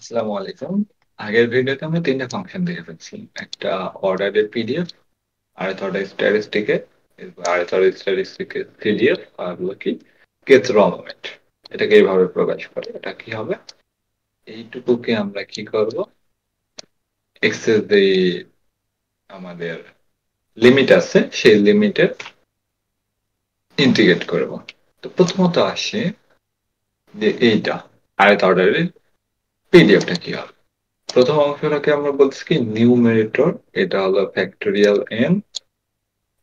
আসসালামু আলাইকুম। আগের ভিডিওতে আমরা তিনটা ফাংশন দেখে ফেলছি। একটা অর্ডারের পিডিএফ, আরেকটা অর্ডার স্ট্যাটিস্টিকে, আরেকটা অর্ডার স্ট্যাটিস্টিকে সিডিএফ, আর হলো কি গেটস র মোমেন্ট। এটাকে এইভাবে প্রকাশ করে। এটা কি হবে? এইটুকুকে আমরা কি করব? এক্সেস যে আমাদের লিমিট আছে সেই লিমিটে ইন্টিগ্রেট করব। তো প্রথমত আসে যে এইটা আরেকটা অর্ডারের পিডিএফটা কি হবে। প্রথম অংশটাকে আমরা বলছি কি নিউমেরেটর, এটা হলো factorial N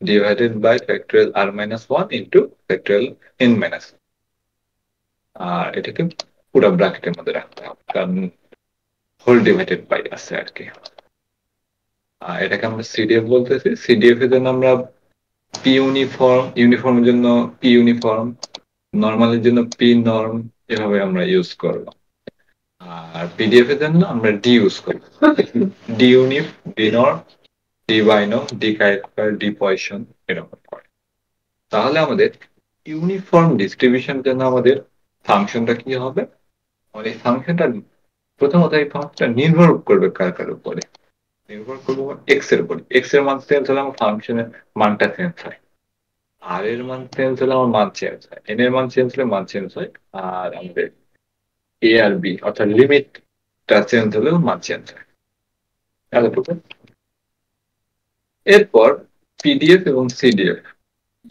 divided by factorial r minus 1 into factorial n minus 1। আর এটাকে পুরো ব্র্যাকেটের মধ্যে রাখতে হবে, কারণ হোল ডিভাইডেড বাই আছে আর কি। আর এটাকে আমরা সিডিএফ বলতেছি। সিডিএফ এর জন্য আমরা পি ইউনিফর্ম, ইউনিফর্মের জন্য পি ইউনিফর্ম, নর্মালের জন্য পি নর্ম, এভাবে আমরা ইউজ করব। আর পিডিএফ এর জন্য আমরা ডি ইউজ করব। D unif, d norm, d binom, d character, d Poisson, এরকম করে। তাহলে আমাদের ইউনিফর্ম ডিস্ট্রিবিউশন জন্য আমাদের ফাংশনটা কি হবে? আমাদের এই ফাংশনটা প্রথমত এই ফাংশনটা নির্ভর করবে কার কার উপরে? নির্ভর করবে এক্স এর উপরে। এক্স এর মান চেঞ্জ হলে আমার ফাংশনের মানটা চেঞ্জ হয়, আর এর মান চেঞ্জ হলে আমার মান চেঞ্জ হয়, এন এর মান চেঞ্জ হলে মান চেঞ্জ হয়, আর আমাদের এ আর বি অর্থাৎ লিমিটটা চেঞ্জ হলেও মান চেঞ্জ হয়। এতটুকু। এরপর পিডিএফ এবং সিডিএফ,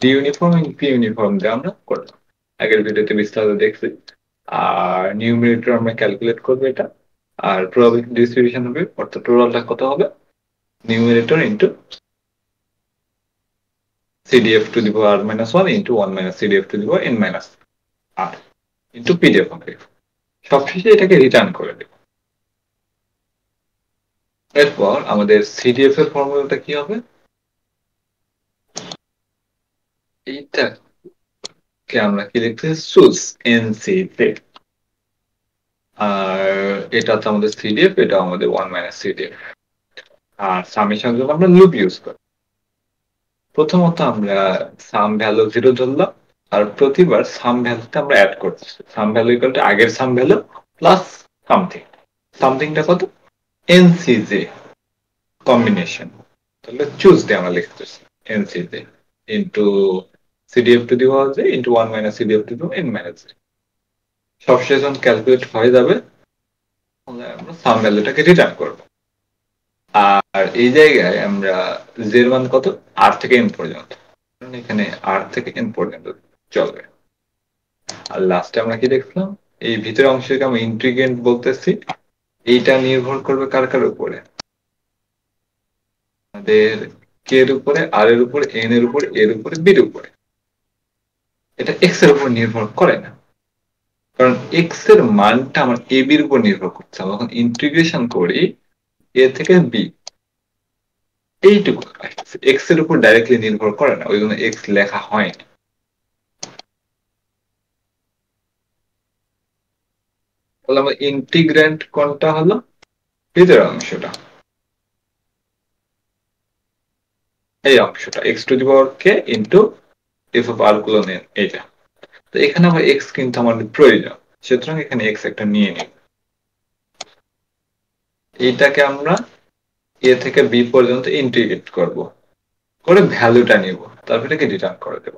ডি ইউনিফর্ম এবং পি ইউনিফর্ম দিয়ে আমরা করলাম। আগের ভিডিওতে বিস্তারিত দেখছি। আর নিউমারেটর আমরা ক্যালকুলেট করবো এটা, আর প্রবাবিলিটি ডিস্ট্রিবিউশন হবে, অর্থাৎ টোটালটা কত হবে? Numerator into CDF to the power -1 into 1 minus CDF to the power n minus r into PDF হবে। সবশেষে এটাকে রিটার্ন করে দেব। এরপর আমাদের সিডিএফ এর ফর্মুলাটা কি হবে? এইটাকে আমরা কি লিখতে চুজ এনসি তে, আর এটা তো আমাদের সিডিএফ, এটা আমাদের 1 মাইনাস সিডিএফ। আর সামেশন জন্য আমরা লুপ ইউজ করি। প্রথমত আমরা সাম ভ্যালু 0 ধরলাম, আর প্রতিবার সাম ভ্যালুতে আমরা অ্যাড করছি। সাম ভ্যালু ইকুয়াল টু আগের সাম ভ্যালু প্লাস সামথিং। সামথিংটা কত? NCJ combination. তাহলে চুজ দিয়ে আমরা লিখতেছি NCJ into CDF to the power j into 1 minus CDF to the power n minus j. সবশেষ যখন ক্যালকুলেট হয়ে যাবে আমরা সাম ভ্যালুটাকে রিটার্ন করব। আর এই জায়গায় আমরা জের মান কত? আর থেকে এন পর্যন্ত, এখানে আর থেকে এন পর্যন্ত চলবে। আর লাস্টে আমরা কি দেখলাম? এই ভিতরের অংশকে আমরা ইন্টিগ্রেন্ট বলতেছি। এইটা নির্ভর করবে কার কার উপরে? আমাদের কে এর উপরে, আর এর উপরে, এন এর উপরে, এর উপরে, বির উপরে। এটা এক্স এর উপর নির্ভর করে না, কারণ এক্স এর মানটা আমার এ বির উপর নির্ভর করছে। আমরা যখন ইন্টিগ্রেশন করি এ থেকে বি, এইটুকু এক্স এর উপর ডাইরেক্টলি নির্ভর করে না, ওই জন্য এক্স লেখা হয় না। তাহলে আমার ইন্টিগ্রেন্ট কোনটা হলো? ভিতরের অংশটা, এই অংশটা x to the power k into f of r গুলো নেন, এইটা। তো এখানে আমার এক্স কিন্তু আমাদের প্রয়োজন, সুতরাং এখানে এক্স একটা নিয়ে নিই। এইটাকে আমরা এ থেকে বি পর্যন্ত ইন্টিগ্রেট করব, করে ভ্যালুটা নিব, তারপর এটাকে রিটার্ন করে দেব।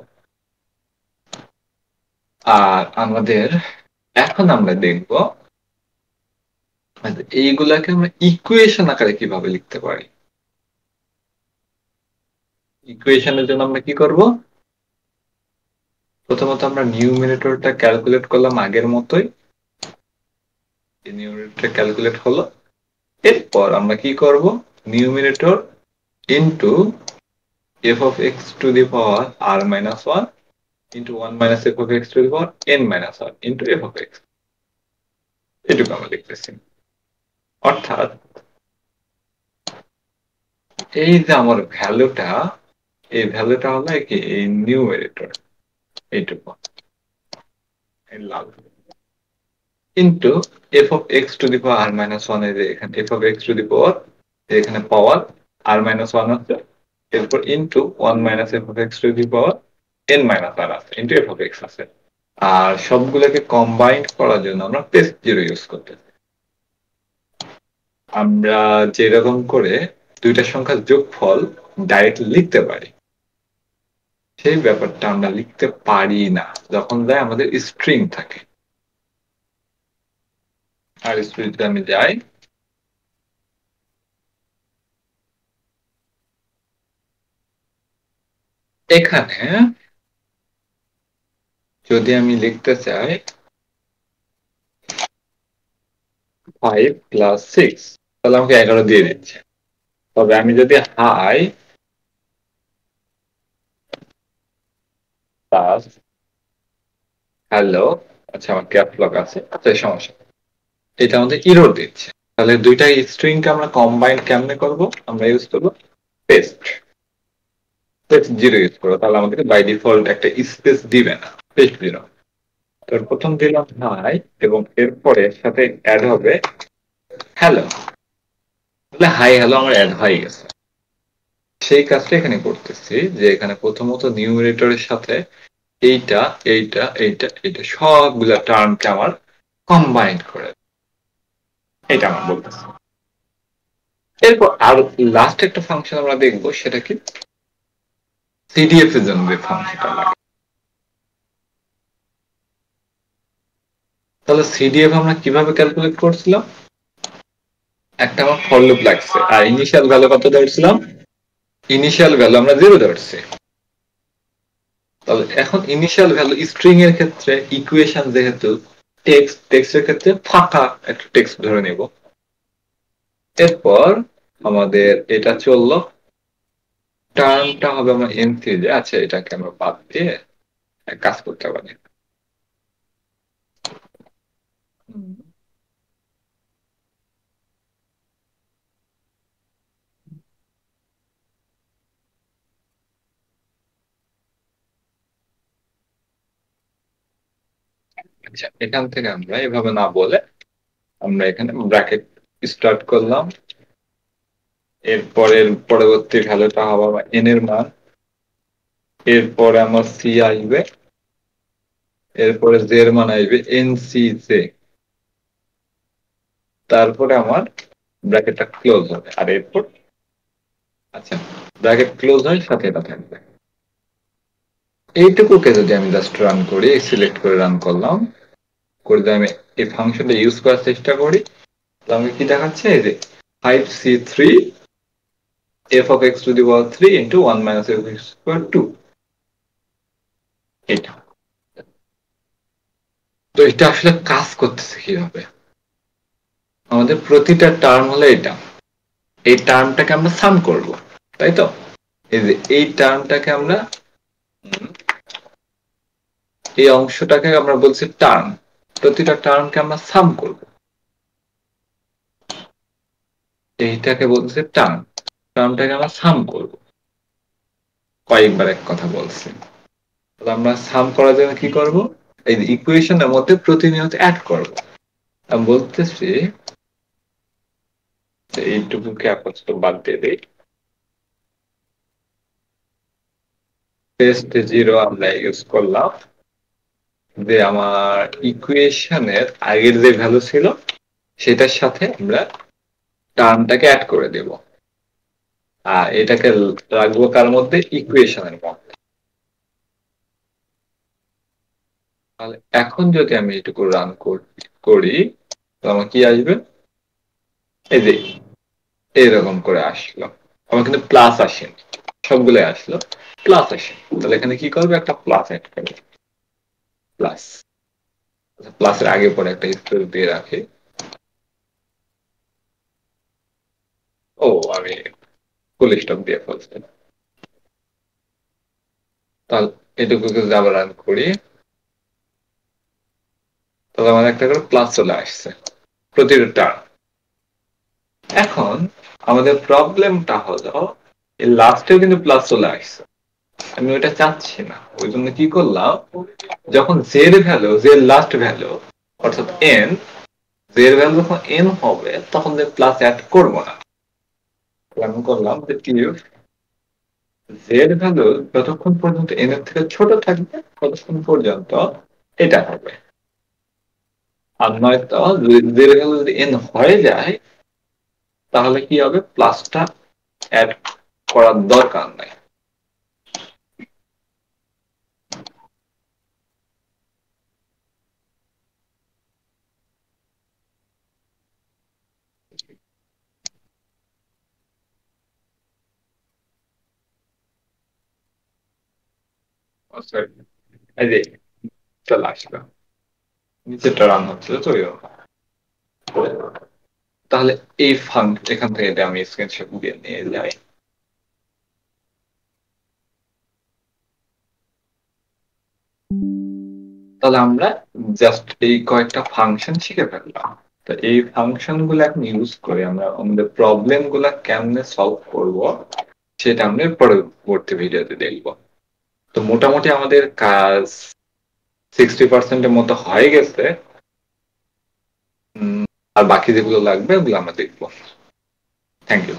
আর আমাদের এখন আমরা দেখব এইগুলাকে আমরা ইকুয়েশন আকারে কিভাবে লিখতে পারি। ইকুয়েশনের জন্য আমরা কি করব? প্রথমত আমরা নিউমিনেটরটা ক্যালকুলেট করলাম আগের মতোই, নিউমিনেটর ক্যালকুলেট হলো। এরপর আমরা কি করব? Numerator into f of x to the power r minus 1 into 1 minus f of x to the power n minus 1 into f of x, এটুকু আমরা লিখতেছি। অর্থাৎ এই যে আমার ভ্যালুটা, এই ভ্যালুটা হলো কি এই নিউমেরেটর, এইটুকু, এই লাল, into f of x to the power r minus 1 এর এখানে f of x to the power এখানে পাওয়ার আর মাইনাস 1 আছে, এরপর into 1 minus f of x to the power n minus r আছে ইন্টু এফ অফ এক্স আছে। আর সবগুলোকে combined করার জন্য আমরা প্লেস জিরো ইউজ করতেছি। আমরা যেরকম করে দুইটা সংখ্যার যোগফল ডাইরেক্ট লিখতে পারি, সেই ব্যাপারটা আমরা লিখতে পারি না যখন যায় আমাদের স্ট্রিং থাকে। আর স্ট্রিংতে আমি যাই, এখানে যদি আমি লিখতে চাই 5+6, তাহলে আমাকে 11 দিয়ে দিচ্ছে। তবে আমি যদি হাই প্লাস হ্যালো, আচ্ছা আমার ক্যাপ লক আছে, আচ্ছা সমস্যা, এটা আমাদের ইরর দিচ্ছে। তাহলে দুইটা স্ট্রিং কে আমরা কম্বাইন কেমনে করব? আমরা ইউজ করব পেস্ট। পেস্ট জিরো ইউজ করবো, তাহলে আমাদেরকে বাই ডিফল্ট একটা স্পেস দিবে না, পেস্ট জিরো। তো প্রথম দিলাম হাই, এবং এরপরে এর সাথে অ্যাড হবে হ্যালো। তাহলে হাই হ্যালো আমার অ্যাড হয়ে গেছে। সেই কাজটা এখানে করতেছি, যে এখানে প্রথমত নিউমারেটরের সাথে এইটা এইটা এইটা এইটা সবগুলা টার্মকে আমার কম্বাইন করে, এটা আমার বলতেছে। এরপর আর লাস্ট একটা ফাংশন আমরা দেখবো, সেটা কি সিডিএফ এর জন্য যে ফাংশনটা লাগে। তাহলে সিডিএফ আমরা কিভাবে ক্যালকুলেট করছিলাম? একটা আমার ফর লুপ লাগছে, আর ইনিশিয়াল ভ্যালু কত ধরছিলাম? ইনিশিয়াল ভ্যালু আমরা 0 ধরছি। তাহলে এখন ইনিশিয়াল ভ্যালু স্ট্রিং এর ক্ষেত্রে ইকুয়েশন যেহেতু টেক্সটের ক্ষেত্রে ফাঁকা একটা টেক্সট ধরে নেব। এরপর আমাদের এটা চললো, টার্মটা হবে আমার এনসি, যে আচ্ছা এটাকে আমরা বাদ দিয়ে কাজ করতে পারি। আচ্ছা এখান থেকে আমরা এভাবে না বলে আমরা এখানে ব্র্যাকেট স্টার্ট করলাম, এরপরের পরবর্তী ভ্যালুটা হবে আমার এন এর মান, এরপরে আমার সি আসবে, এরপরে জে এর মান আসবে এনসি জে, তারপরে আমার ব্র্যাকেটটা ক্লোজ হবে, আর এরপর আচ্ছা ব্র্যাকেট ক্লোজ হয় সাথে এটা থাকবে। এইটুকুকে যদি আমি জাস্ট রান করি, সিলেক্ট করে রান করলাম, করে যদি আমি এই ফাংশনটা ইউজ করার চেষ্টা করি, তো আমি কি দেখাচ্ছে, এই যে 5c3 f of x to the power 3 into 1 minus f of x to the power 2, এটা। তো এটা আসলে কাজ করতেছে কিভাবে? আমাদের প্রতিটা টার্ম হলো এটা, এই টার্মটাকে আমরা সাম করব, তাই তো? এই যে এই টার্মটাকে আমরা, এই অংশটাকে আমরা বলছি টার্ম, প্রতিটা টার্মকে আমরা সাম করব, এইটাকে বলছে টার্ম, টার্মটাকে আমরা সাম করব। কয়েকবার এক কথা বলছি। তাহলে আমরা সাম করার জন্য কি করব? এই যে ইকুয়েশনের মধ্যে প্রতিনিয়ত অ্যাড করব। আমি বলতেছি যে এইটুকুকে আপাতত বাদ দিয়ে দিই, পেস্ট জিরো আমরা ইউজ করলাম, যে আমার ইকুয়েশনের আগের যে ভ্যালু ছিল সেটার সাথে আমরা টার্মটাকে অ্যাড করে দেব, আর এটাকে রাখবো কার মধ্যে? ইকুয়েশনের মধ্যে। তাহলে এখন যদি আমি এটুকু রান করি, তো আমার কি আসবে? এই যে এইরকম করে আসলো, আমার কিন্তু প্লাস আসেনি, সবগুলো আসলো প্লাস আসে। তাহলে এখানে কি করবে? একটা প্লাস অ্যাড করবে, প্লাস। প্লাসের আগে পরে একটা স্পেস দিয়ে রাখি। ও আমি ফুল স্টপ দিয়ে ফেলছি। তাহলে এটুকু যদি আবার রান করি, তাহলে আমার একটা করে প্লাস চলে আসছে প্রতিটা টার্ম। এখন আমাদের প্রবলেমটা হলো এই লাস্টেও কিন্তু প্লাস চলে আসছে, আমি ওইটা চাচ্ছি না। ওই জন্য কি করলাম, যখন জের ভ্যালু, জের লাস্ট ভ্যালু অর্থাৎ এন, জের ভ্যালু যখন এন হবে তখন যে প্লাস অ্যাড করব না। আমি করলাম যে টিউব জেড ভ্যালু যতক্ষণ পর্যন্ত এন এর থেকে ছোট থাকবে ততক্ষণ পর্যন্ত এটা হবে, আর নয়তো জেড ভ্যালু যদি এন হয়ে যায় তাহলে কি হবে, প্লাসটা অ্যাড করার দরকার নাই। এই যে চলে আসলো, নিচেরটা রান হচ্ছে তো। তাহলে এই এখান থেকে এটা আমি স্ক্রিনশট দিয়ে নিয়ে যাই। তাহলে আমরা জাস্ট এই কয়েকটা ফাংশন শিখে ফেললাম। তো এই ফাংশন গুলো এখন ইউজ করে আমরা আমাদের প্রবলেম গুলা কেমনে সলভ করব সেটা আমরা পরবর্তী ভিডিওতে দেখব। তো মোটামুটি আমাদের কাজ 60% মতো হয়ে গেছে। আর বাকি যেগুলো লাগবে ওগুলো আমরা দেখবো। Thank you.